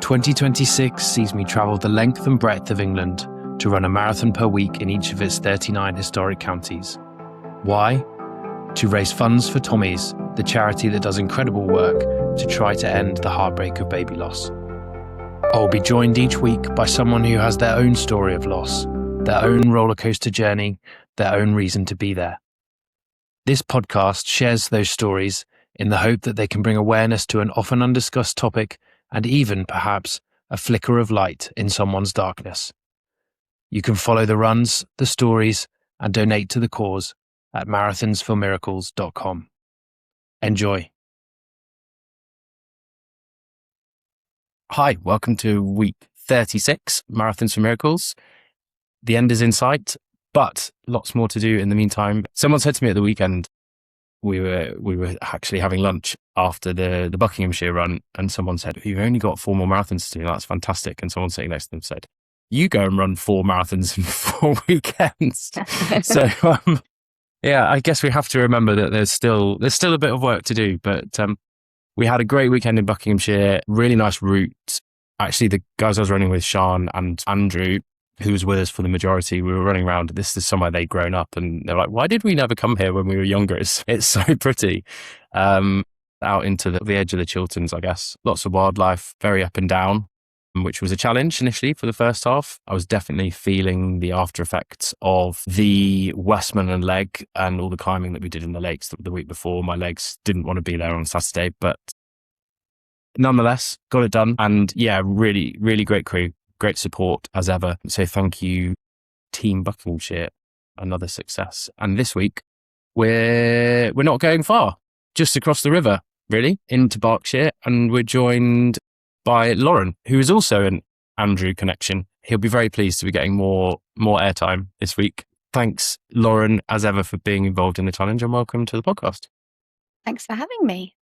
2026 sees me travel the length and breadth of England to run a marathon per week in each of its 39 historic counties. Why? To raise funds for Tommy's, the charity that does incredible work to try to end the heartbreak of baby loss. I will be joined each week by someone who has their own story of loss, their own rollercoaster journey, their own reason to be there. This podcast shares those stories in the hope that they can bring awareness to an often undiscussed topic and even, perhaps, a flicker of light in someone's darkness. You can follow the runs, the stories, and donate to the cause at marathonsformiracles.com. Enjoy. Hi, welcome to week 36, Marathons for Miracles. The end is in sight, but lots more to do in the meantime. Someone said to me at the weekend, we were actually having lunch after the Buckinghamshire run, and someone said, "You've only got 4 more marathons to do. That's fantastic." And someone sitting next to them said, "You go and run 4 marathons in 4 weekends." So, yeah, I guess we have to remember that there's still a bit of work to do, but we had a great weekend in Buckinghamshire, really nice route. Actually, the guys I was running with, Sean and Andrew, who was with us for the majority, we were running around. This is somewhere they'd grown up, and they're like, "Why did we never come here when we were younger? It's so pretty." Out into the edge of the Chilterns, I guess. Lots of wildlife, very up and down, which was a challenge initially for the first half. I was definitely feeling the after effects of the Westmoreland leg and all the climbing that we did in the lakes the week before. My legs didn't want to be there on Saturday, but nonetheless, got it done. And yeah, really, really great crew, great support as ever. So thank you, Team Buckinghamshire. Another success. And this week, we're not going far, just across the river, really, into Berkshire. And we're joined by Lauren, who is also an Andrew connection. He'll be very pleased to be getting more airtime this week. Thanks, Lauren, as ever, for being involved in the challenge, and welcome to the podcast. Thanks for having me.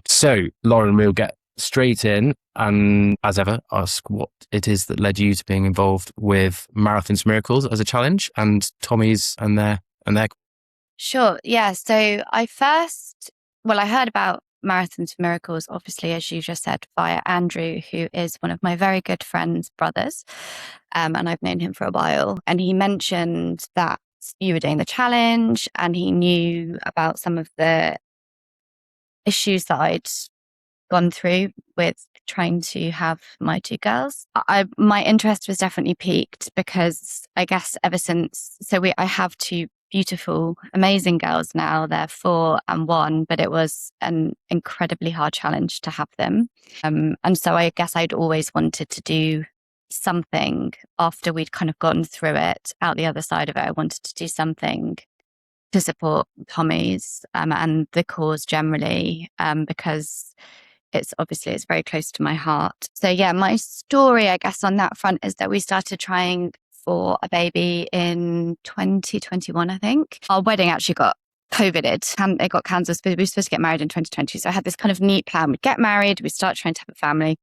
So, Lauren, we'll get straight in and, as ever, ask what it is that led you to being involved with Marathons for Miracles as a challenge and Tommy's and their. Sure. Yeah. So I heard about Marathons for Miracles, obviously, as you just said, via Andrew, who is one of my very good friend's brothers. And I've known him for a while. And he mentioned that you were doing the challenge, and he knew about some of the issues that I'd gone through with trying to have my 2 girls. My interest was definitely piqued because I guess ever since, I have 2 beautiful, amazing girls now. They're 4 and 1, but it was an incredibly hard challenge to have them. And so I guess I'd always wanted to do something after we'd kind of gotten through it, out the other side of it. I wanted to do something to support Tommy's and the cause generally, because it's very close to my heart. So yeah, my story, I guess, on that front is that we started trying for a baby in 2021, I think. Our wedding actually got COVIDed and it got cancelled. We were supposed to get married in 2020. So I had this kind of neat plan. We'd get married, we'd start trying to have a family.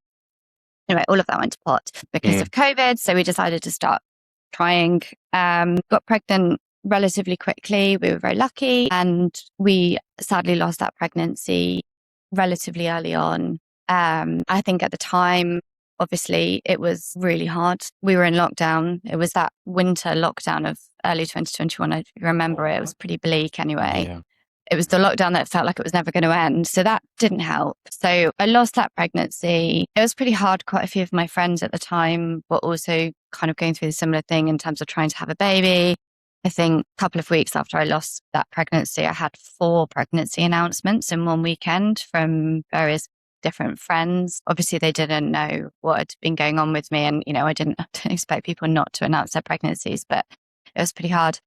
Anyway, all of that went to pot because of COVID. So we decided to start trying. Got pregnant relatively quickly. We were very lucky. And we sadly lost that pregnancy relatively early on. I think at the time, obviously, it was really hard. We were in lockdown. It was that winter lockdown of early 2021. I remember it. It was pretty bleak anyway. Yeah. It was the lockdown that felt like it was never going to end. So that didn't help. So I lost that pregnancy. It was pretty hard. Quite a few of my friends at the time were also kind of going through a similar thing in terms of trying to have a baby. I think a couple of weeks after I lost that pregnancy, I had 4 pregnancy announcements in one weekend from various different friends. Obviously, they didn't know what had been going on with me. And, I didn't expect people not to announce their pregnancies, but it was pretty hard.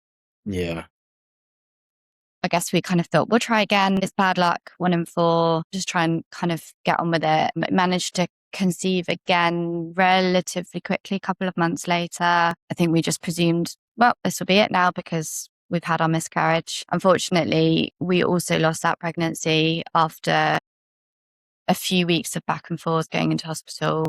Yeah. I guess we kind of thought, we'll try again. It's bad luck, 1 in 4, just try and kind of get on with it. Managed to conceive again relatively quickly, a couple of months later. I think we just presumed, well, this will be it now because we've had our miscarriage. Unfortunately, we also lost that pregnancy after a few weeks of back and forth going into hospital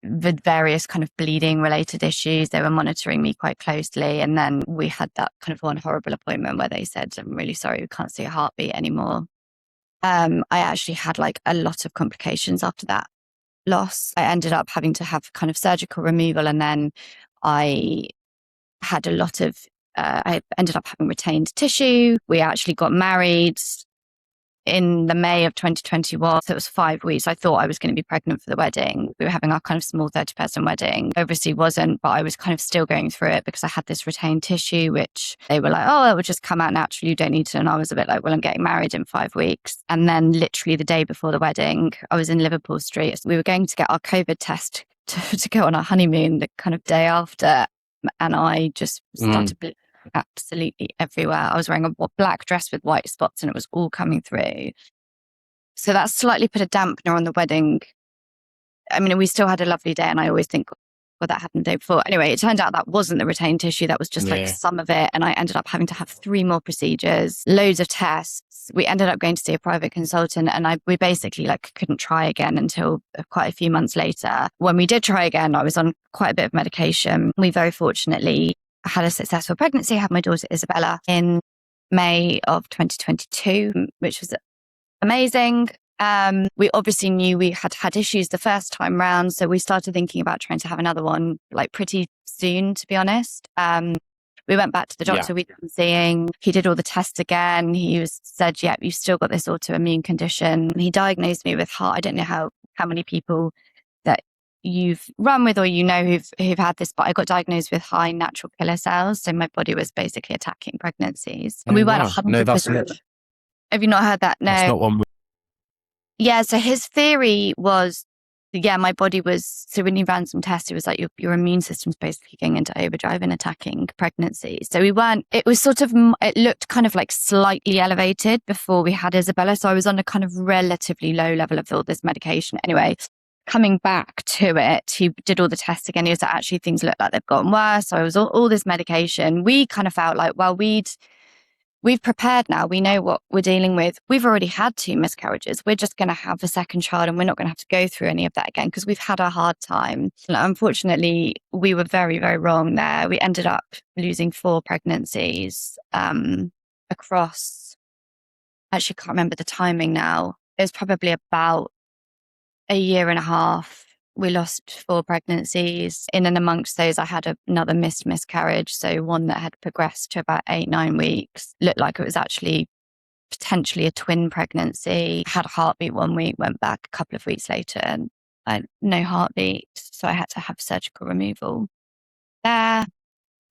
with various kind of bleeding related issues. They were monitoring me quite closely. And then we had that kind of one horrible appointment where they said, "I'm really sorry, we can't see a heartbeat anymore." I actually had like a lot of complications after that loss. I ended up having to have kind of surgical removal, and then I had a lot of, I ended up having retained tissue. We actually got married in the May of 2021. So it was 5 weeks. I thought I was going to be pregnant for the wedding. We were having our kind of small 30-person wedding. Obviously wasn't, but I was kind of still going through it because I had this retained tissue, which they were like, oh, it will just come out naturally. You don't need to. And I was a bit like, well, I'm getting married in 5 weeks. And then literally the day before the wedding, I was in Liverpool Street. We were going to get our COVID test to go on our honeymoon the kind of day after. And I just started bleeding absolutely everywhere. I was wearing a black dress with white spots and it was all coming through. So that slightly put a dampener on the wedding. I mean, we still had a lovely day, and I always think, well, that happened the day before. Anyway, it turned out that wasn't the retained tissue. That was just like some of it. And I ended up having to have 3 more procedures, loads of tests. We ended up going to see a private consultant, and we basically like couldn't try again until quite a few months later. When we did try again, I was on quite a bit of medication. We very fortunately had a successful pregnancy. I had my daughter Isabella in May of 2022, which was amazing. We obviously knew we had had issues the first time round, so we started thinking about trying to have another one like pretty soon, to be honest. We went back to the doctor we'd been seeing. He did all the tests again. He said, yep, you've still got this autoimmune condition. He diagnosed me with heart. I don't know how many people that you've run with or you know who've had this, but I got diagnosed with high natural killer cells. So my body was basically attacking pregnancies. And we weren't 100%. No, that's not. Have you not heard that? No. That's not one. Yeah, so his theory was, my body was, so when you ran some tests, it was like your immune system's basically going into overdrive and attacking pregnancies. So it was sort of, it looked kind of like slightly elevated before we had Isabella. So I was on a kind of relatively low level of all this medication. Anyway, coming back to it, he did all the tests again. He was like, actually, things look like they've gotten worse. So I was all this medication. We kind of felt like, well, we've prepared now. We know what we're dealing with. We've already had 2 miscarriages. We're just going to have a second child, and we're not going to have to go through any of that again because we've had a hard time. And unfortunately, we were very, very wrong there. We ended up losing 4 pregnancies across, actually can't remember the timing now. It was probably about a year and a half. We lost 4 pregnancies. In and amongst those, I had another miscarriage. So one that had progressed to about 8-9 weeks. Looked like it was actually potentially a twin pregnancy. Had a heartbeat 1 week, went back a couple of weeks later and no heartbeat. So I had to have surgical removal there.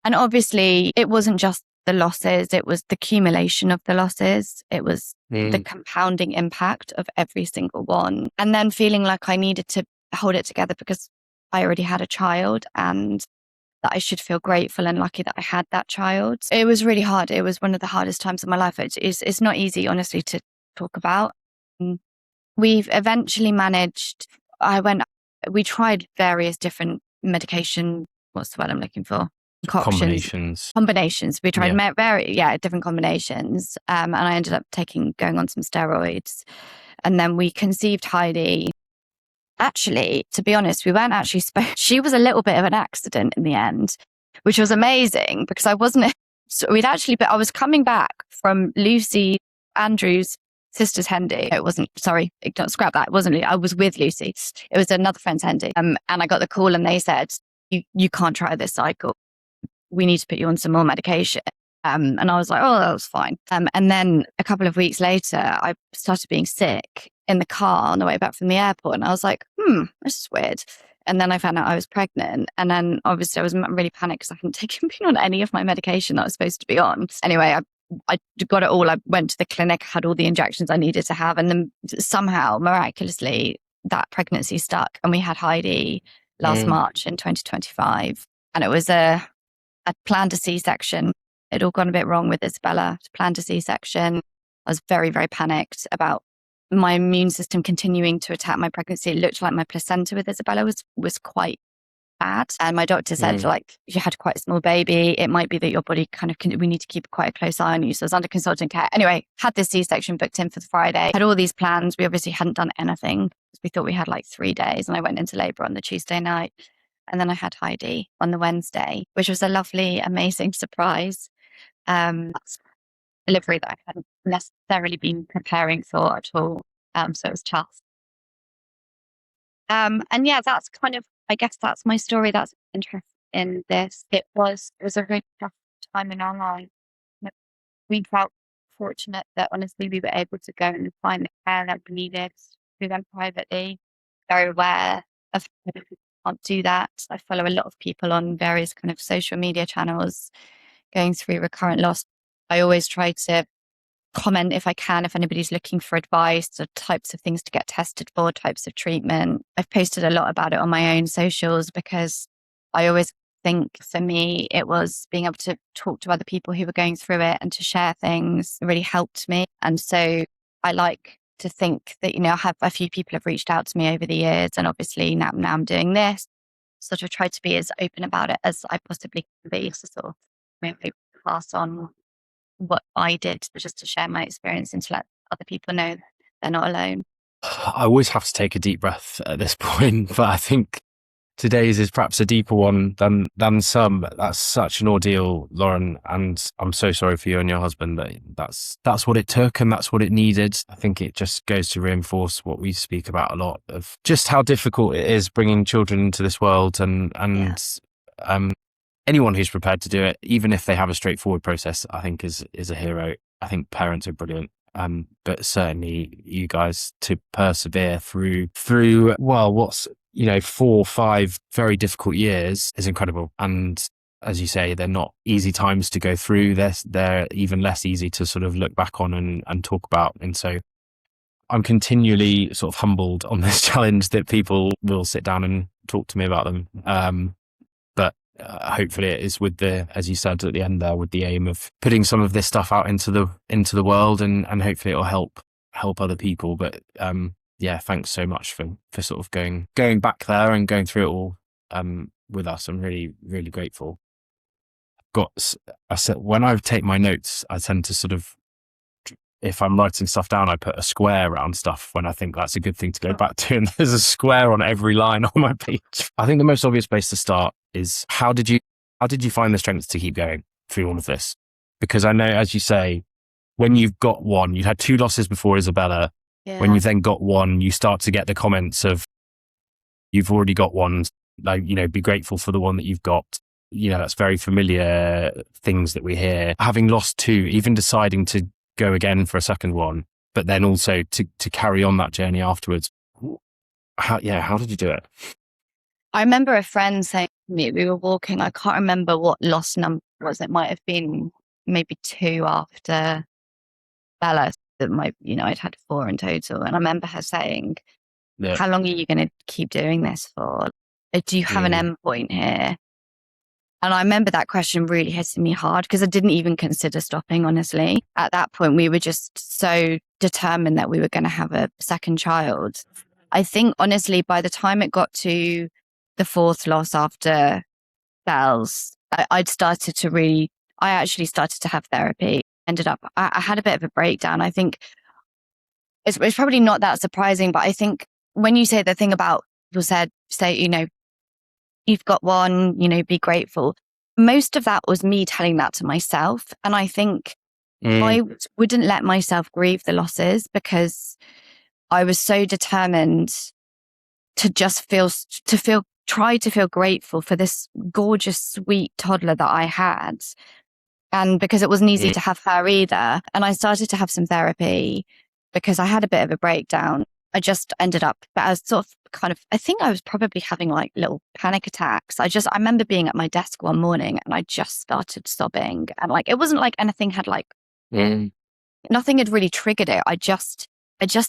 And obviously it wasn't just the losses, it was the accumulation of the losses. It was the compounding impact of every single one. And then feeling like I needed to hold it together because I already had a child and that I should feel grateful and lucky that I had that child. It was really hard. It was one of the hardest times of my life. It's not easy, honestly, to talk about. We've eventually managed, we tried various different medication, what's the word I'm looking for? Combinations. We tried different combinations. And I ended up going on some steroids. And then we conceived Heidi. Actually, to be honest, we weren't actually she was a little bit of an accident in the end, which was amazing because I was coming back from Lucy Andrews' sister's Hendy. It wasn't, sorry, scrap that. It wasn't, I was with Lucy. It was another friend's Hendy. And I got the call and they said, you can't try this cycle. We need to put you on some more medication. And I was like, oh, that was fine. And then a couple of weeks later, I started being sick in the car on the way back from the airport. And I was like, this is weird. And then I found out I was pregnant. And then obviously I was really panicked because I hadn't been on any of my medication that I was supposed to be on. Anyway, I got it all. I went to the clinic, had all the injections I needed to have. And then somehow, miraculously, that pregnancy stuck. And we had Heidi last March in 2025. And it was a planned a C-section. It all gone a bit wrong with Isabella. Planned a C-section. I was very, very panicked about my immune system continuing to attack my pregnancy. It looked like my placenta with Isabella was quite bad. And my doctor said, you had quite a small baby. It might be that your body we need to keep quite a close eye on you. So I was under consultant care. Anyway, had this C-section booked in for the Friday. Had all these plans. We obviously hadn't done anything. We thought we had 3 days. And I went into labour on the Tuesday night. And then I had Heidi on the Wednesday, which was a lovely, amazing surprise. Delivery that I hadn't necessarily been preparing for at all. So it was tough. And yeah, that's kind of, I guess that's my story. That's interesting in this. It was a really tough time in our life. We felt fortunate that honestly we were able to go and find the care that we needed through them privately. Very aware of how people can't do that. I follow a lot of people on various kind of social media channels going through recurrent loss. I always try to comment if I can, if anybody's looking for advice or types of things to get tested for, types of treatment. I've posted a lot about it on my own socials because I always think for me, it was being able to talk to other people who were going through it and to share things really helped me. And so I like to think that, I have a few people have reached out to me over the years, and obviously now I'm doing this, sort of try to be as open about it as I possibly can be, to sort of maybe pass on what I did, just to share my experience and to let other people know that they're not alone. I always have to take a deep breath at this point, but I think today's is perhaps a deeper one than some. That's such an ordeal, Lauren, and I'm so sorry for you and your husband. But that's what it took, and that's what it needed. I think it just goes to reinforce what we speak about a lot of just how difficult it is bringing children into this world, and anyone who's prepared to do it, even if they have a straightforward process, I think is a hero. I think parents are brilliant. But certainly you guys to persevere through well, what's 4 or 5 very difficult years is incredible. And as you say, they're not easy times to go through. They're even less easy to sort of look back on and talk about. And so I'm continually sort of humbled on this challenge that people will sit down and talk to me about them. But hopefully it is with the, as you said at the end there, with the aim of putting some of this stuff out into the world, and hopefully it'll help other people. But yeah, thanks so much for sort of going back there and going through it all with us. I'm really, really grateful. I said, when I take my notes, I tend to sort of, if I'm writing stuff down, I put a square around stuff when I think that's a good thing to go back to. And there's a square on every line on my page. I think the most obvious place to start is how did you find the strength to keep going through all of this? Because I know, as you say, when you've got one, you had 2 losses before Isabella. Yeah. When you've then got one, you start to get the comments of, you've already got one, like, be grateful for the one that you've got. That's very familiar things that we hear. Having lost 2, even deciding to go again for a second one, but then also to carry on that journey afterwards. How did you do it? I remember a friend saying to me, we were walking, I can't remember what loss number it was. It might have been maybe 2 after Bella. I'd had 4 in total. And I remember her saying, how long are you going to keep doing this for? Do you have an end point here? And I remember that question really hitting me hard because I didn't even consider stopping, honestly. At that point, we were just so determined that we were going to have a second child. I think, honestly, by the time it got to the 4th loss after Belle's, I actually started to have therapy. I had a bit of a breakdown. I think it's probably not that surprising, but I think when you say the thing about people say, you've got one, be grateful. Most of that was me telling that to myself. And I think I wouldn't let myself grieve the losses because I was so determined to just try to feel grateful for this gorgeous, sweet toddler that I had. And because it wasn't easy to have her either. And I started to have some therapy because I had a bit of a breakdown. I just ended up, but I was sort of I think I was probably having like little panic attacks. I remember being at my desk one morning and I just started sobbing. And like, it wasn't like anything had nothing had really triggered it. I just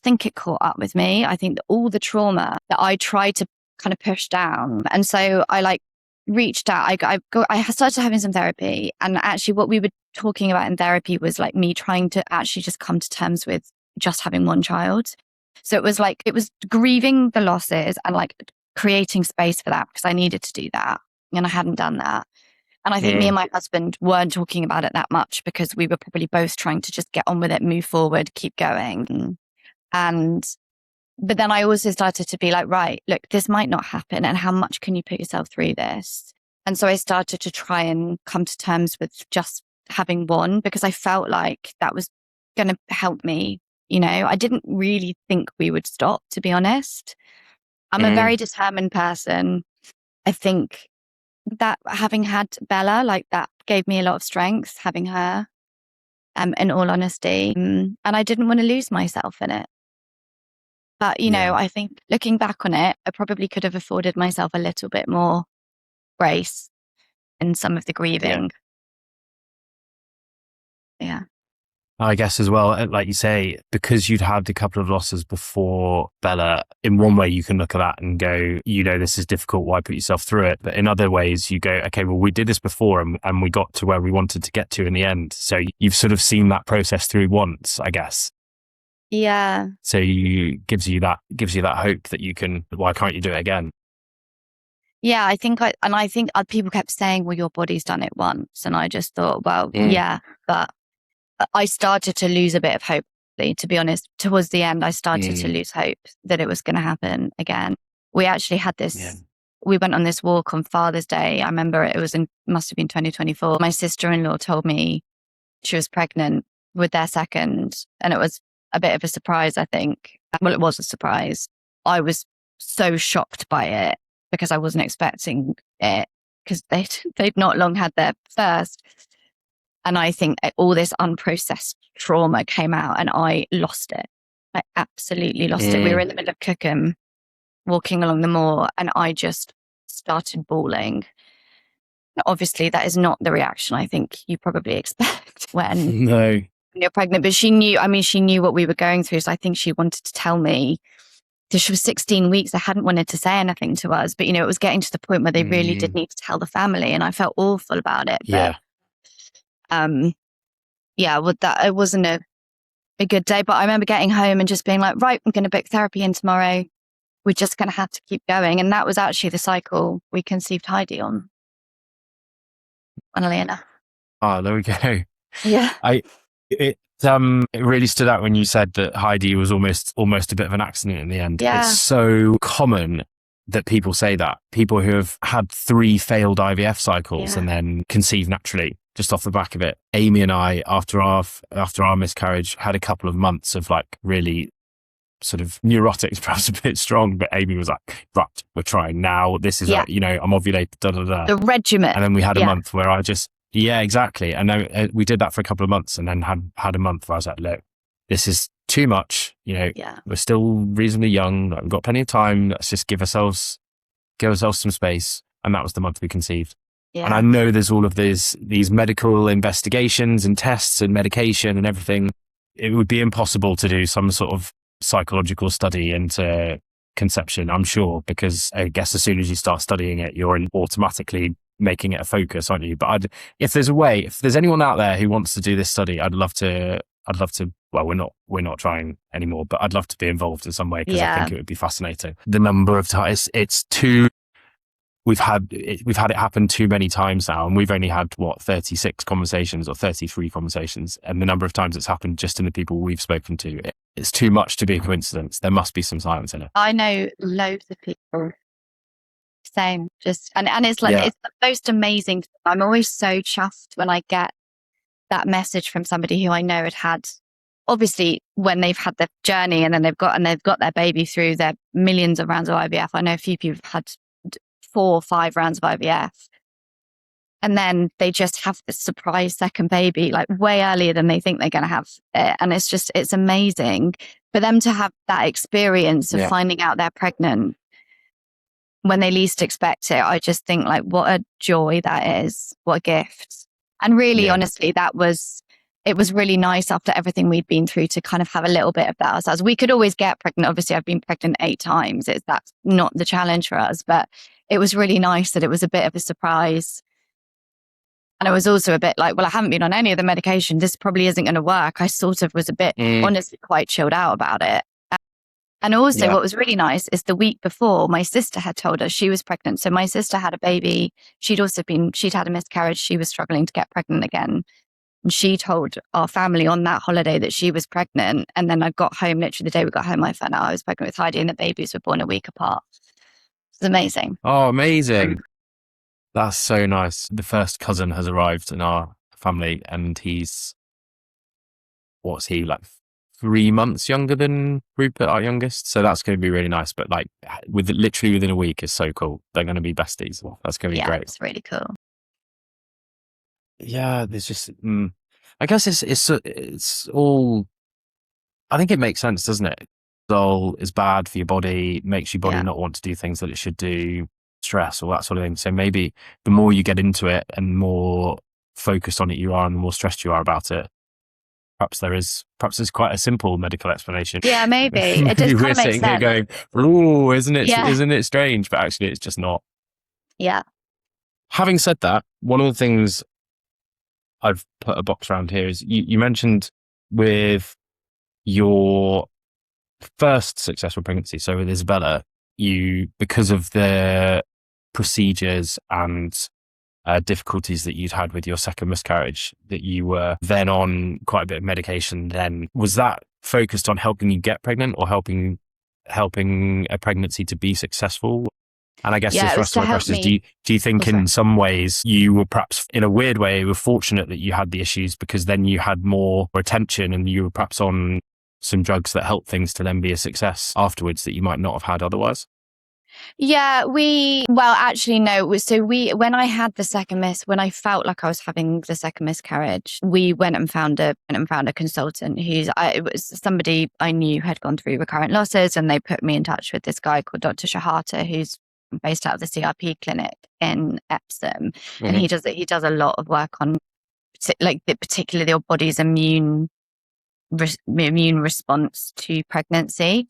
think it caught up with me. I think that all the trauma that I tried to kind of push down. And so I reached out. I started having some therapy, and actually what we were talking about in therapy was like me trying to actually just come to terms with just having one child. So it was grieving the losses and like creating space for that because I needed to do that. And I hadn't done that. And I think me and my husband weren't talking about it that much because we were probably both trying to just get on with it, move forward, keep going. But then I also started to be like, right, look, this might not happen. And how much can you put yourself through this? And so I started to try and come to terms with just having one because I felt like that was going to help me. I didn't really think we would stop, to be honest. I'm a very determined person. I think that having had Bella, like that gave me a lot of strength, having her, in all honesty. And I didn't want to lose myself in it. But, you know, I think looking back on it, I probably could have afforded myself a little bit more grace in some of the grieving. Yeah. I guess as well, like you say, because you'd had a couple of losses before Bella, in one way you can look at that and go, you know, this is difficult, why put yourself through it? But in other ways you go, okay, well, we did this before and we got to where we wanted to get to in the end. So you've sort of seen that process through once, I guess. Yeah. So gives you that hope that you can, why can't you do it again? Yeah, I think people kept saying, well, your body's done it once. And I just thought, well, yeah, but I started to lose a bit of hope, to be honest. Towards the end, I started to lose hope that it was going to happen again. We actually had this, we went on this walk on Father's Day. I remember it must have been 2024. My sister-in-law told me she was pregnant with their second, and it was a bit of a surprise, I think. Well, it was a surprise. I was so shocked by it because I wasn't expecting it, because they'd not long had their first. And I think all this unprocessed trauma came out and I lost it. I absolutely lost it. We were in the middle of Cookham, walking along the moor, and I just started bawling. Obviously, that is not the reaction I think you probably expect when you're pregnant. But she knew what we were going through. So I think she wanted to tell me. She was 16 weeks. I hadn't wanted to say anything to us. But, you know, it was getting to the point where they really did need to tell the family. And I felt awful about it. But, it wasn't a good day. But I remember getting home and just being like, right, I'm going to book therapy in tomorrow. We're just going to have to keep going. And that was actually the cycle we conceived Heidi on. Funnily enough. Oh, there we go. Yeah. It really stood out when you said that Heidi was almost a bit of an accident in the end. Yeah. It's so common that people say that. People who have had 3 failed IVF cycles and then conceive naturally just off the back of it. Amy and I, after our miscarriage, had a couple of months of like really sort of neurotics, perhaps a bit strong, but Amy was like, right, we're trying now. This is, you know, I'm ovulated, The regimen. And then we had a month where I just, exactly. And then we did that for a couple of months and then had a month where I was like, look, this is too much. You know, we're still reasonably young. We've got plenty of time. Let's just give ourselves some space. And that was the month we conceived. Yeah. And I know there's all of these medical investigations and tests and medication and everything. It would be impossible to do some sort of psychological study into conception, I'm sure, because I guess as soon as you start studying it, you're automatically making it a focus, aren't you? But if there's anyone out there who wants to do this study, I'd love to, well, we're not trying anymore, but I'd love to be involved in some way because I think it would be fascinating. The number of times, we've had it happen too many times now, and we've only had 36 conversations or 33 conversations, and the number of times it's happened just in the people we've spoken to, it's too much to be a coincidence. There must be some science in it. I know loads of people. Same, just and it's like it's the most amazing. I'm always so chuffed when I get that message from somebody who I know had obviously when they've had their journey and then they've got their baby through their millions of rounds of IVF. I know a few people have had 4 or 5 rounds of IVF, and then they just have this surprise second baby like way earlier than they think they're going to have it. And it's amazing for them to have that experience of finding out they're pregnant when they least expect it. I just think like what a joy that is, what a gift. And really honestly, it was really nice after everything we'd been through to kind of have a little bit of that ourselves. We could always get pregnant. Obviously I've been pregnant 8 times. That's not the challenge for us, but it was really nice that it was a bit of a surprise. And it was also a bit like, well, I haven't been on any of the medication. This probably isn't going to work. I sort of was a bit honestly quite chilled out about it. And also what was really nice is the week before, my sister had told us she was pregnant. So my sister had a baby. She'd had a miscarriage. She was struggling to get pregnant again. And she told our family on that holiday that she was pregnant. And then I got home, literally the day we got home, I found out I was pregnant with Heidi and the babies were born a week apart. It was amazing. Oh, amazing. That's so nice. The first cousin has arrived in our family and he's, what's he, like 3 months younger than Rupert, our youngest. So that's going to be really nice. But like literally within a week is so cool. They're going to be besties. That's going to be great. It's really cool. Yeah, there's just, I guess it's all, I think it makes sense, doesn't it? Cortisol is bad for your body, makes your body not want to do things that it should do, stress, all that sort of thing. So maybe the more you get into it and more focused on it you are and the more stressed you are about it, perhaps there's quite a simple medical explanation. Yeah, maybe. It just we're makes sitting sense. here going, oh, isn't it strange? But actually it's just not. Yeah. Having said that, one of the things I've put a box around here is you mentioned with your first successful pregnancy, so with Isabella, because of the procedures and difficulties that you'd had with your second miscarriage, that you were then on quite a bit of medication. Then was that focused on helping you get pregnant or helping a pregnancy to be successful? And I guess the rest of my question is, do you think in some ways you were perhaps in a weird way were fortunate that you had the issues because then you had more attention and you were perhaps on some drugs that helped things to then be a success afterwards that you might not have had otherwise? Yeah, actually, no. So when I had the second when I felt like I was having the second miscarriage, we went and found a consultant it was somebody I knew had gone through recurrent losses, and they put me in touch with this guy called Dr. Shahata, who's based out of the CRP clinic in Epsom. Mm-hmm. And he does a lot of work on particularly your body's immune response to pregnancy.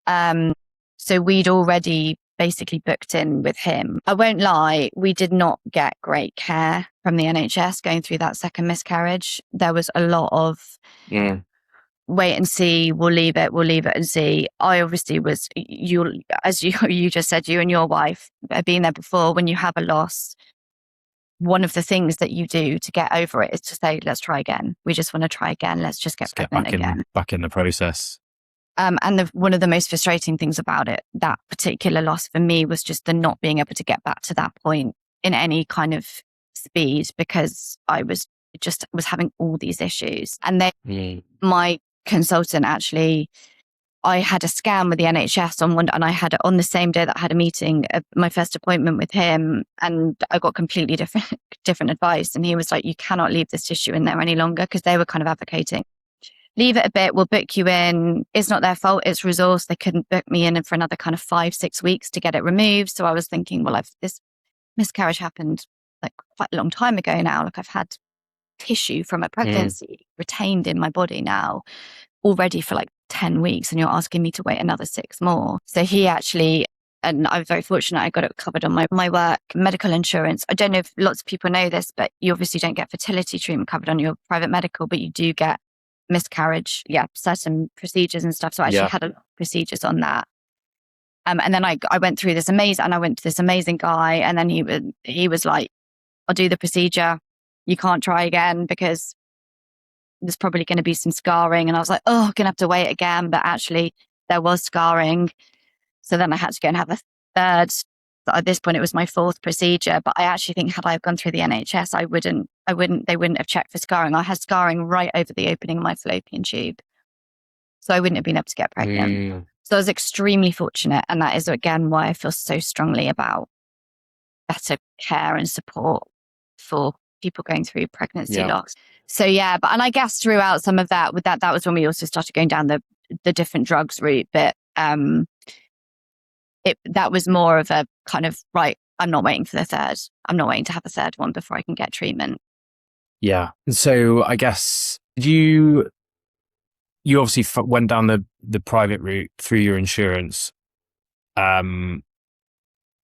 So we'd already basically booked in with him. I won't lie, we did not get great care from the NHS going through that second miscarriage. There was a lot of wait and see, we'll leave it and see. I obviously was, as you just said, you and your wife have been there before. When you have a loss, one of the things that you do to get over it is to say, let's try again. We just want to try again. Let's just get pregnant again. Back in the process. And one of the most frustrating things about it, that particular loss for me, was just the not being able to get back to that point in any kind of speed, because I was having all these issues. And then my consultant actually, I had a scan with the NHS and I had it on the same day that I had a meeting, my first appointment with him, and I got completely different advice. And he was like, you cannot leave this tissue in there any longer, because they were kind of advocating, leave it a bit, we'll book you in. It's not their fault, it's resource. They couldn't book me in for another kind of 5-6 weeks to get it removed. So I was thinking, well, this miscarriage happened like quite a long time ago now. Like, I've had tissue from a pregnancy retained in my body now already for like 10 weeks, and you're asking me to wait another 6 more. So he actually, and I was very fortunate, I got it covered on my work medical insurance. I don't know if lots of people know this, but you obviously don't get fertility treatment covered on your private medical, but you do get miscarriage, certain procedures and stuff. So I actually had a lot of procedures on that. And then I went through this I went to this amazing guy, and then he was like, I'll do the procedure. You can't try again because there's probably going to be some scarring. And I was like, oh, I'm going to have to wait again. But actually there was scarring. So then I had to go and have a third. So at this point, it was my 4th procedure. But I actually think had I gone through the NHS, they wouldn't have checked for scarring. I had scarring right over the opening of my fallopian tube. So I wouldn't have been able to get pregnant. So I was extremely fortunate. And that is, again, why I feel so strongly about better care and support for people going through pregnancy loss. So and I guess throughout some of that, that was when we also started going down the different drugs route. But that was more of a kind of, right, I'm not waiting for the third. I'm not waiting to have a third one before I can get treatment. Yeah. So I guess you obviously went down the private route through your insurance, and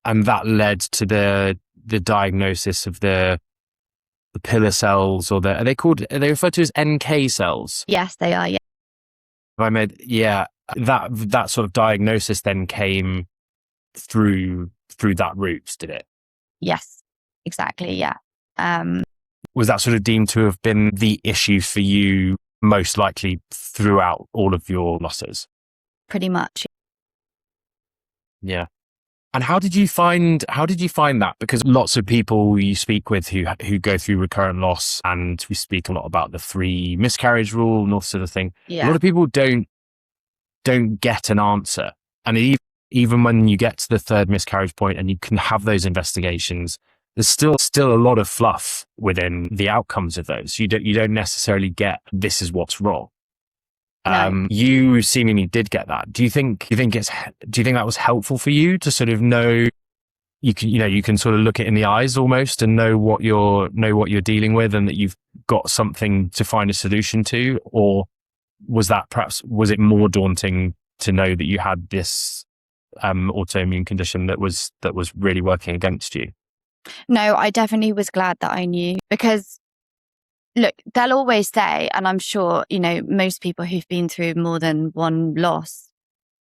that led to the diagnosis of the pillar cells, or are they referred to as NK cells? Yes, they are. Yeah. That sort of diagnosis then came through that route, did it? Yes, exactly. Yeah. Was that sort of deemed to have been the issue for you most likely throughout all of your losses? Pretty much. Yeah. And how did you find that? Because lots of people you speak with who go through recurrent loss, and we speak a lot about the 3 miscarriage rule and all sort of thing. A lot of people don't get an answer. And even when you get to the 3rd miscarriage point and you can have those investigations, there's still a lot of fluff within the outcomes of those. You don't necessarily get this is what's wrong. No. You seemingly did get that. Do you think that was helpful for you to sort of know you can sort of look it in the eyes almost and know what you're dealing with, and that you've got something to find a solution to? Or was it more daunting to know that you had this autoimmune condition that was really working against you? No, I definitely was glad that I knew, because look, they'll always say, and I'm sure, most people who've been through more than one loss,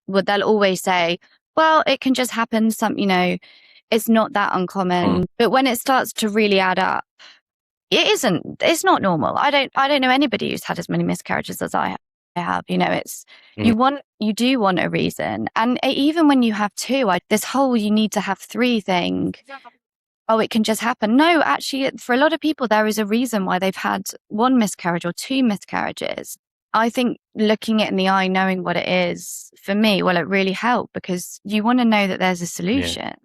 they'll always say, well, it can just happen. It's not that uncommon. But when it starts to really add up, it's not normal. I don't know anybody who's had as many miscarriages as I have. You do want a reason. And even when you have 2, this whole you need to have 3 thing, oh, it can just happen. No, actually, for a lot of people, there is a reason why they've had 1 miscarriage or 2 miscarriages. I think looking it in the eye, knowing what it is, for me, well, it really helped, because you want to know that there's a solution. Yeah.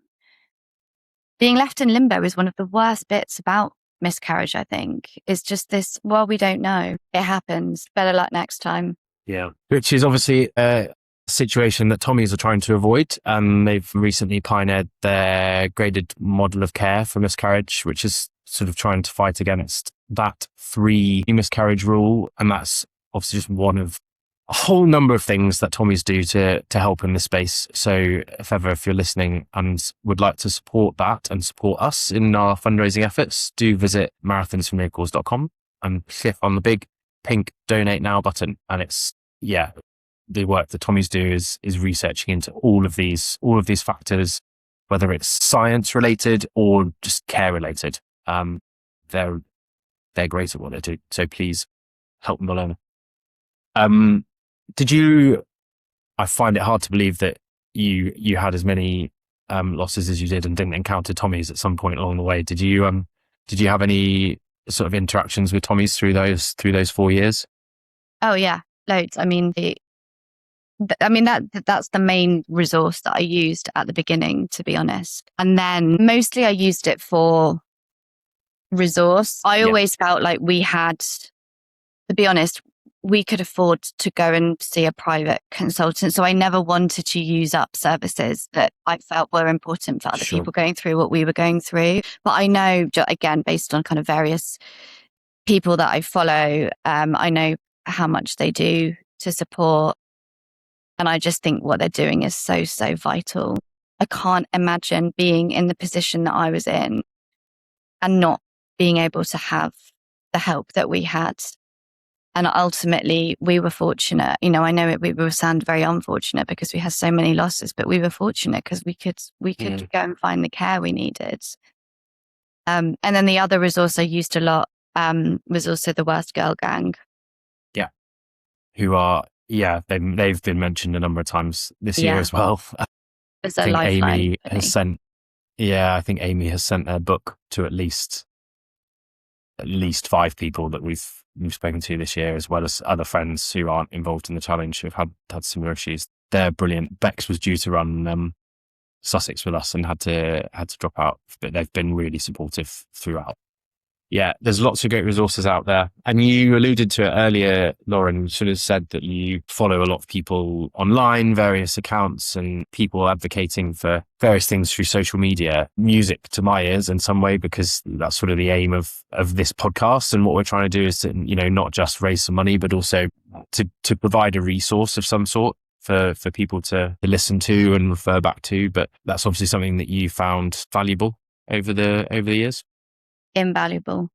Being left in limbo is one of the worst bits about miscarriage, I think. It's just this, well, we don't know. It happens. Better luck next time. Yeah. Which is obviously a situation that Tommies are trying to avoid. They've recently pioneered their graded model of care for miscarriage, which is sort of trying to fight against that 3 miscarriage rule. And that's obviously just one of a whole number of things that Tommies do to help in this space. So if you're listening and would like to support that and support us in our fundraising efforts, do visit marathonsformiracles.com and click on the big pink donate now button. And it's, the work that Tommies do is researching into all of these factors, whether it's science related or just care related. They're great at what they do. So please help them along. I find it hard to believe that you had as many losses as you did and didn't encounter Tommies at some point along the way. Did you have any sort of interactions with Tommies through those 4 years? Oh yeah, loads. I mean, that's the main resource that I used at the beginning, to be honest. And then mostly I used it for resource. I always felt like we had, to be honest, we could afford to go and see a private consultant. So I never wanted to use up services that I felt were important for other people going through what we were going through. But I know, again, based on kind of various people that I follow, I know how much they do to support. And I just think what they're doing is so, so vital. I can't imagine being in the position that I was in and not being able to have the help that we had. And ultimately, we were fortunate. I know we will sound very unfortunate because we had so many losses, but we were fortunate because we could go and find the care we needed. And then the other resource I used a lot was also the Worst Girl Gang. Yeah. Who are, they've been mentioned a number of times this year as well. It's a lifeline. I think Amy has sent her book to at least 5 people that we've spoken to this year, as well as other friends who aren't involved in the challenge who've had similar issues. They're brilliant. Bex was due to run Sussex with us and had to drop out, but they've been really supportive throughout. Yeah, there's lots of great resources out there. And you alluded to it earlier, Lauren, sort of said that you follow a lot of people online, various accounts, and people advocating for various things through social media. Music to my ears in some way, because that's sort of the aim of this podcast. And what we're trying to do is to, not just raise some money, but also to provide a resource of some sort for people to listen to and refer back to. But that's obviously something that you found valuable over the years. Invaluable.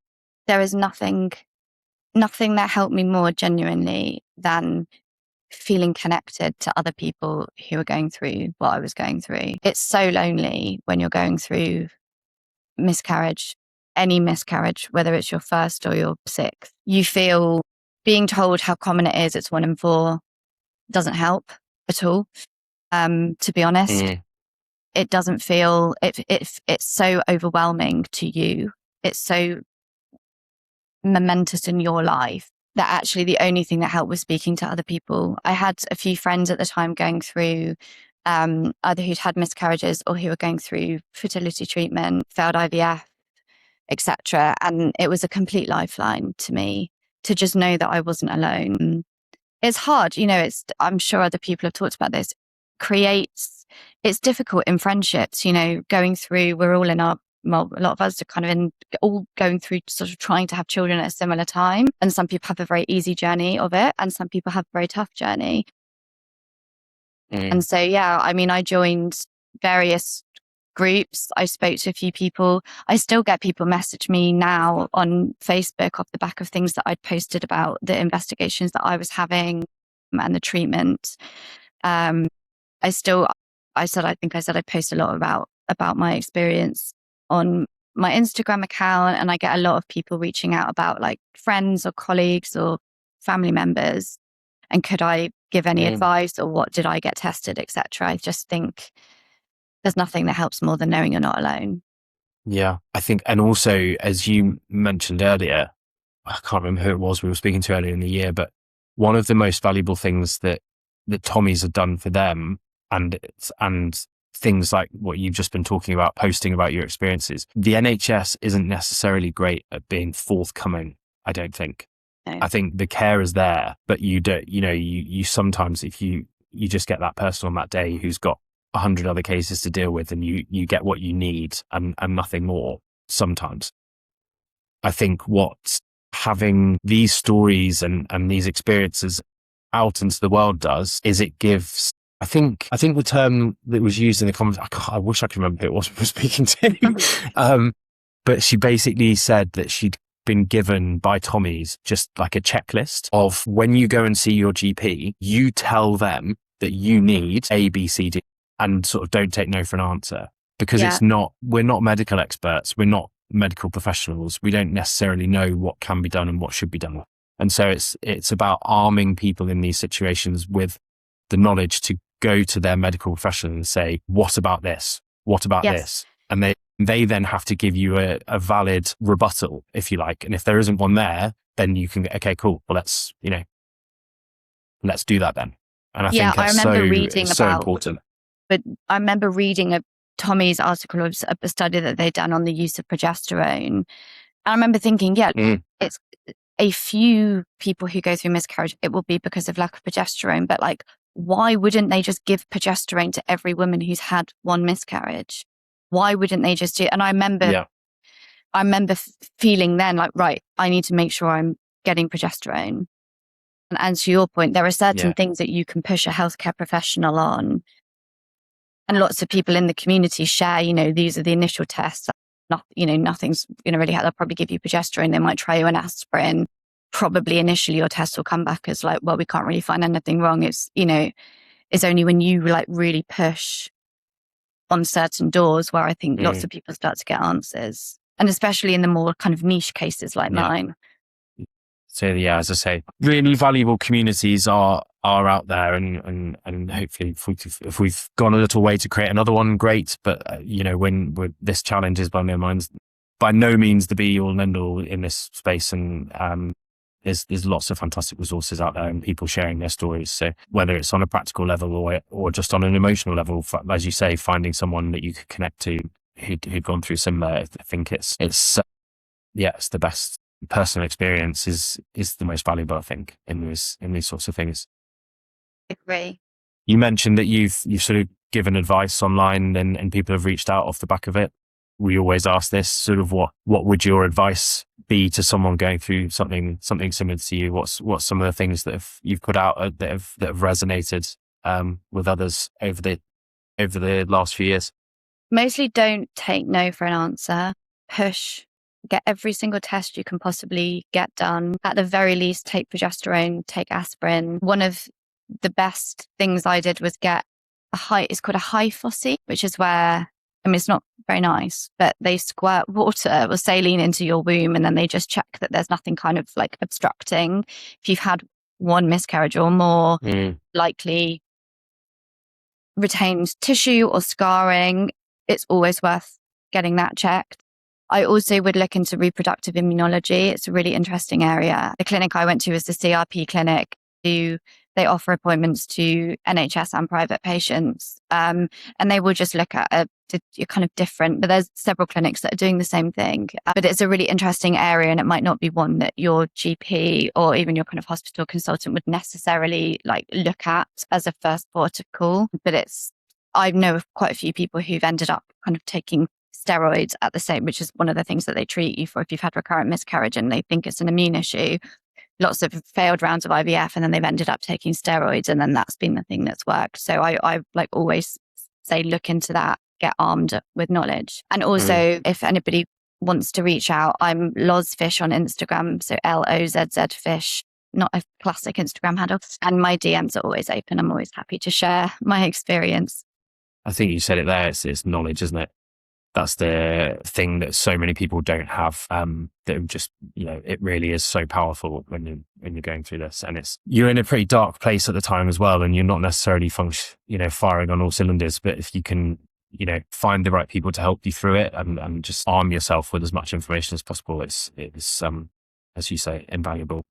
There is nothing that helped me more genuinely than feeling connected to other people who are going through what I was going through. It's so lonely when you're going through miscarriage, any miscarriage, whether it's your first or your 6th. You feel being told how common it is, it's 1 in 4, doesn't help at all, to be honest. it doesn't feel, it's so overwhelming to you. It's so momentous in your life that actually the only thing that helped was speaking to other people. I had a few friends at the time going through either who'd had miscarriages or who were going through fertility treatment, failed IVF, etc. And it was a complete lifeline to me to just know that I wasn't alone. It's hard, I'm sure other people have talked about this. It's difficult in friendships, going through, we're all in a lot of us are kind of all going through sort of trying to have children at a similar time. And some people have a very easy journey of it, and some people have a very tough journey. And so, I joined various groups. I spoke to a few people. I still get people message me now on Facebook off the back of things that I'd posted about the investigations that I was having and the treatment. I post a lot about my experience on my Instagram account, and I get a lot of people reaching out about like friends or colleagues or family members. And could I give any advice, or what did I get tested, etc. I just think there's nothing that helps more than knowing you're not alone. Yeah, I think, and also, as you mentioned earlier, I can't remember who it was we were speaking to earlier in the year, but one of the most valuable things that Tommy's have done for them, and things like what you've just been talking about, posting about your experiences, the NHS isn't necessarily great at being forthcoming, I don't think. No. I think the care is there, but you don't, you sometimes, if you just get that person on that day who's got 100 other cases to deal with, and you get what you need and nothing more sometimes. I think what having these stories and these experiences out into the world does is it gives, I think the term that was used in the comments, I wish I could remember who it was we were speaking to, but she basically said that she'd been given by Tommy's just like a checklist of, when you go and see your GP, you tell them that you need A, B, C, D, and sort of don't take no for an answer, because we're not medical experts. We're not medical professionals. We don't necessarily know what can be done and what should be done. And so it's about arming people in these situations with the knowledge to go to their medical professional and say, what about this? What about this? And they then have to give you a valid rebuttal, if you like. And if there isn't one there, then you can, okay, cool. Well, let's do that then. And I think that's so important. But I remember reading Tommy's article of a study that they'd done on the use of progesterone. And I remember thinking, it's a few people who go through miscarriage, it will be because of lack of progesterone. But like, why wouldn't they just give progesterone to every woman who's had one miscarriage? Why wouldn't they just do? And I remember feeling then like, right, I need to make sure I'm getting progesterone. And to your point, there are certain things that you can push a healthcare professional on. And lots of people in the community share, these are the initial tests. Nothing's going to really help. They'll probably give you progesterone. They might try you an aspirin. Probably initially your test will come back as like, well, we can't really find anything wrong. It's only when you like really push on certain doors where I think lots of people start to get answers. And especially in the more kind of niche cases like mine. So as I say, really valuable communities are out there, and hopefully if we've gone a little way to create another one, great. But when this challenge is by no means the be all and end all in this space, and there's lots of fantastic resources out there and people sharing their stories. So whether it's on a practical level or just on an emotional level, as you say, finding someone that you could connect to who'd gone through similar, I think it's the best. Personal experience is the most valuable, I think, in these sorts of things. I agree. You mentioned that you've sort of given advice online and people have reached out off the back of it. We always ask this, sort of what would your advice be to someone going through something similar to you? What's some of the things that you've put out that have resonated with others over the last few years? Mostly don't take no for an answer. Push. Get every single test you can possibly get done. At the very least, take progesterone, take aspirin. One of the best things I did was get it's called a high fossy, which is where, it's not very nice, but they squirt water or saline into your womb, and then they just check that there's nothing kind of like obstructing. If you've had one miscarriage or more, likely retains tissue or scarring, it's always worth getting that checked. I also would look into reproductive immunology. It's a really interesting area. The clinic I went to is the CRP clinic. They offer appointments to NHS and private patients. And they will just look at you're kind of different, but there's several clinics that are doing the same thing. But it's a really interesting area, and it might not be one that your GP or even your kind of hospital consultant would necessarily like look at as a first port of call. But I know of quite a few people who've ended up kind of taking steroids at the same, which is one of the things that they treat you for if you've had recurrent miscarriage and they think it's an immune issue. Lots of failed rounds of IVF, and then they've ended up taking steroids, and then that's been the thing that's worked. So I like always say, look into that, get armed with knowledge. And also, if anybody wants to reach out, I'm Lozfish on Instagram. So LOZZ fish, not a classic Instagram handle. And my DMs are always open. I'm always happy to share my experience. I think you said it there. It's knowledge, isn't it? That's the thing that so many people don't have. That just, it really is so powerful when you're going through this, and you're in a pretty dark place at the time as well, and you're not necessarily firing on all cylinders. But if you can, find the right people to help you through it, and just arm yourself with as much information as possible, it's as you say, invaluable.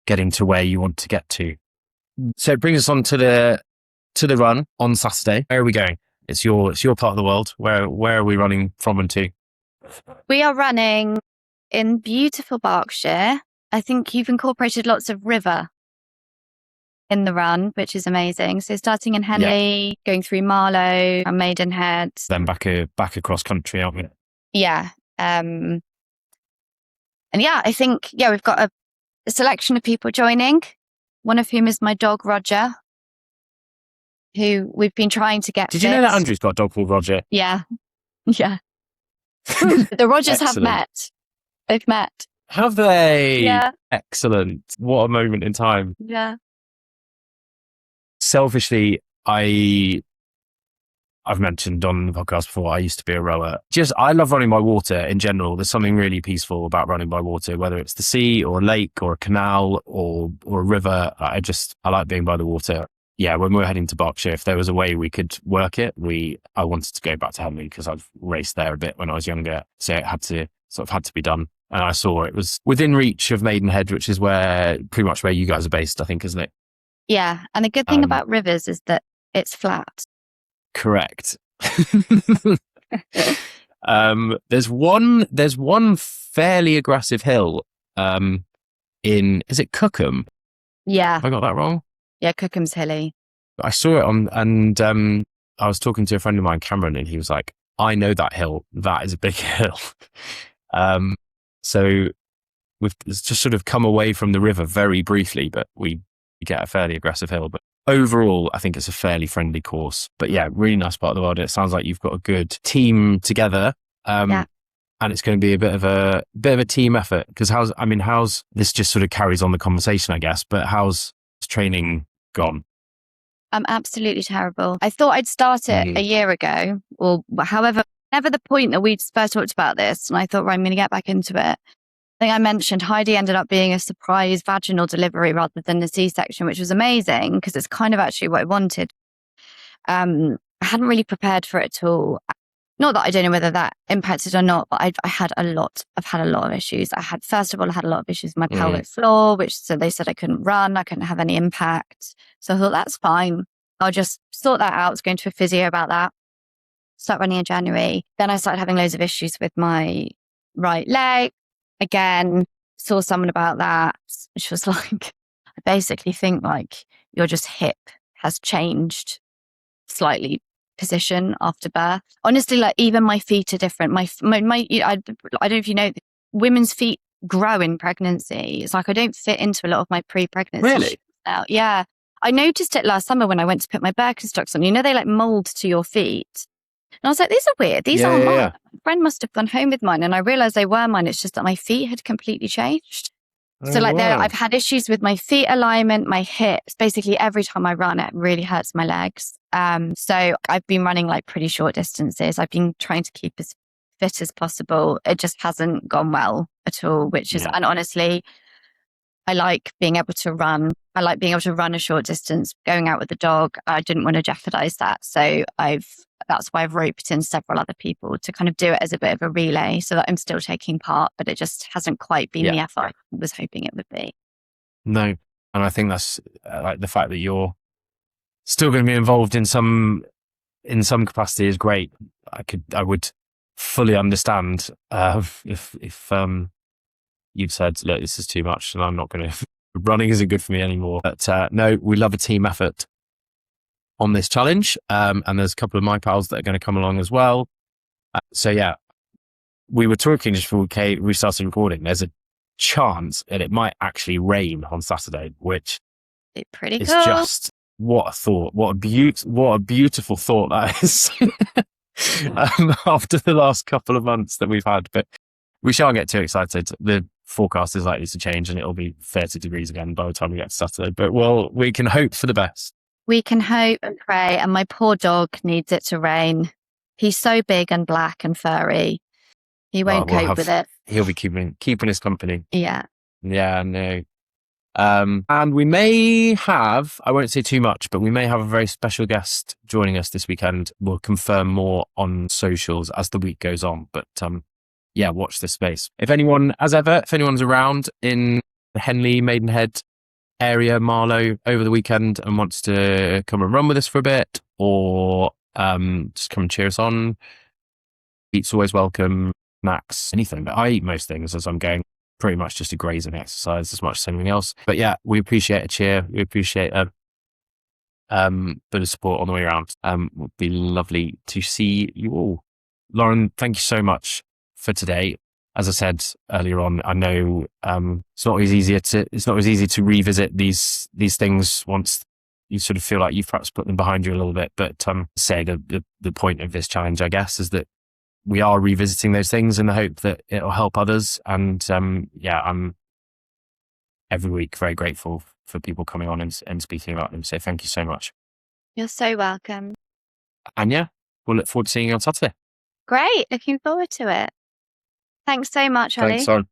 Getting to where you want to get to. So it brings us on to the run on Saturday. Where are we going? It's your part of the world. Where are we running from and to? We are running in beautiful Berkshire. I think you've incorporated lots of river in the run, which is amazing. So starting in Henley, going through Marlow and Maidenhead. Then back across country, aren't we? Yeah. And I think, we've got a selection of people joining, one of whom is my dog, Roger, who we've been trying to get. Did you know that Andrew's got a dog called Roger? Yeah. Yeah. The Rogers have met. They've met. Have they? Yeah. Excellent. What a moment in time. Yeah. Selfishly, I've mentioned on the podcast before, I used to be a rower. I love running by water in general. There's something really peaceful about running by water, whether it's the sea or a lake or a canal or a river. I like being by the water. Yeah, when we were heading to Berkshire, if there was a way we could work it, I wanted to go back to Henley because I've raced there a bit when I was younger. So it had to be done. And I saw it was within reach of Maidenhead, which is pretty much where you guys are based, I think, isn't it? Yeah. And the good thing about rivers is that it's flat. Correct. There's one fairly aggressive hill is it Cookham? Yeah. Have I got that wrong? Yeah, Cookham's hilly. I saw it and I was talking to a friend of mine, Cameron, and he was like, I know that hill. That is a big hill. So we've just sort of come away from the river very briefly, but we get a fairly aggressive hill. But overall, I think it's a fairly friendly course. But yeah, really nice part of the world. It sounds like you've got a good team together. And it's going to be a bit of a team effort because how's this just sort of carries on the conversation, I guess, but how's training gone? I'm absolutely terrible. I thought I'd start it a year ago, or however, never the point that we first talked about this. And I thought, right, I'm going to get back into it. I think I mentioned Heidi ended up being a surprise vaginal delivery rather than a C-section, which was amazing because it's kind of actually what I wanted. I hadn't really prepared for it at all. Not that I don't know whether that impacted or not, but I've had a lot of issues. First of all, I had a lot of issues with my pelvic floor, so they said I couldn't run, I couldn't have any impact. So I thought, that's fine. I'll just sort that out. I was going to a physio about that. Start running in January. Then I started having loads of issues with my right leg. Again, saw someone about that, which was like, I basically think like your just hip has changed slightly position after birth. Honestly, like even my feet are different. I don't know if you know, women's feet grow in pregnancy. It's like I don't fit into a lot of my pre-pregnancy. Really? Now. Yeah. I noticed it last summer when I went to put my Birkenstocks on. They like mold to your feet. And I was like, these are weird. These aren't mine. Yeah. My friend must have gone home with mine. And I realized they were mine. It's just that my feet had completely changed. So I've had issues with my feet alignment, my hips. Basically every time I run, it really hurts my legs. So I've been running like pretty short distances. I've been trying to keep as fit as possible. It just hasn't gone well at all, which is, and honestly, I like being able to run. I like being able to run a short distance, going out with the dog. I didn't want to jeopardize that. So that's why I've roped in several other people to kind of do it as a bit of a relay so that I'm still taking part, but it just hasn't quite been the effort I was hoping it would be. No. And I think that's like the fact that you're still going to be involved in some capacity is great. I would fully understand if you've said, look, this is too much and I'm not going to, running isn't good for me anymore. But no, we love a team effort on this challenge. And there's a couple of my pals that are going to come along as well. So yeah, we were talking just before we started recording. There's a chance that it might actually rain on Saturday, which it's pretty is cool. just, what a thought. What a beautiful thought that is. After the last couple of months that we've had, but we shan't get too excited. The forecast is likely to change and it'll be 30 degrees again by the time we get to Saturday, but we can hope for the best. We can hope and pray, and my poor dog needs it to rain. He's so big and black and furry. He won't cope with it. He'll be keeping his company. Yeah. Yeah, no. And we may have, I won't say too much, but we may have a very special guest joining us this weekend. We'll confirm more on socials as the week goes on. But yeah, watch this space. If anyone's around in the Henley, Maidenhead area, Marlow over the weekend and wants to come and run with us for a bit, or just come and cheer us on, eat's always welcome, snacks, anything. But I eat most things as I'm going. Pretty much just a grazing exercise as much as anything else. But yeah, we appreciate a cheer. We appreciate a bit of support on the way around. It would be lovely to see you all. Lauren, thank you so much for today. As I said earlier on, I know it's not as easy to revisit these things once you sort of feel like you've perhaps put them behind you a little bit. But say the point of this challenge, I guess, is that we are revisiting those things in the hope that it'll help others. And yeah, I'm every week very grateful for people coming on and speaking about them. So thank you so much. You're so welcome. And yeah, we'll look forward to seeing you on Saturday. Great. Looking forward to it. Thanks so much, Olly. Thanks, Lauren.